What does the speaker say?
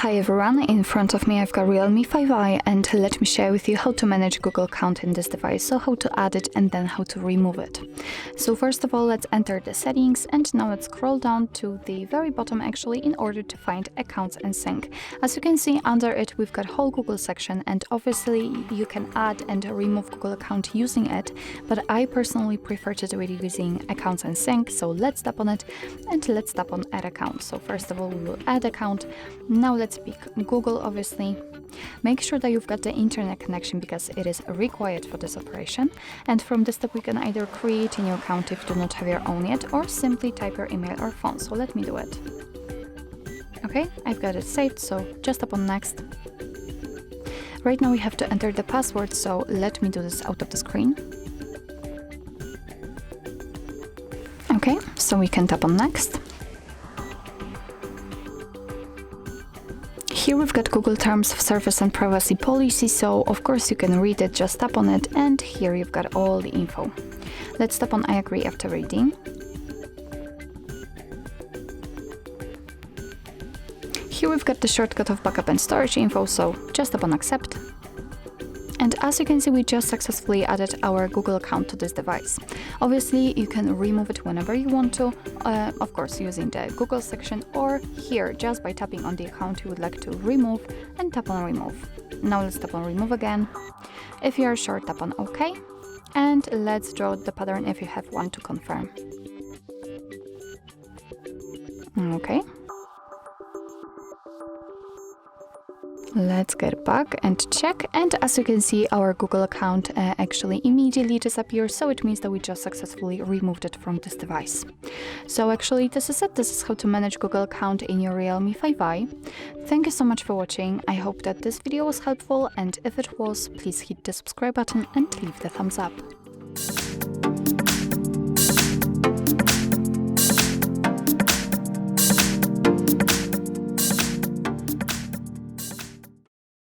Hi everyone, in front of me I've got REALME 5i and let me share with you how to manage Google account in this device, so how to add it and then how to remove it. So first of all, let's enter the settings and now let's scroll down to the very bottom actually in order to find accounts and sync. As you can see under it we've got whole Google section and obviously you can add and remove Google account using it, but I personally prefer to do it using accounts and sync, so let's tap on it and let's tap on add account. So first of all we will add account. Now let's pick Google obviously. Make sure that you've got the internet connection because it is required for this operation, and from this step we can either create a new account if you do not have your own yet, or simply type your email or phone. So let me do it. Okay, I've got it saved, so just tap on next. Right now we have to enter the password, so let me do this out of the screen. Okay, so we can tap on next. Here we've got Google Terms of Service and Privacy Policy, so of course you can read it, just tap on it, and here you've got all the info. Let's tap on I agree after reading. Here we've got the shortcut of backup and storage info, so just tap on accept. And as you can see, we just successfully added our Google account to this device. Obviously, you can remove it whenever you want to, of course using the Google section, or here just by tapping on the account you would like to remove and tap on remove. Now let's tap on remove again. If you are sure, tap on OK. And let's draw the pattern if you have one to confirm. Okay. Let's get back and check, and as you can see our Google account actually immediately disappears, so it means that we just successfully removed it from this device. So actually this is it. This is how to manage Google account in your REALME 5i. Thank you so much for watching. I hope that this video was helpful, and if it was, please hit the subscribe button and leave the thumbs up.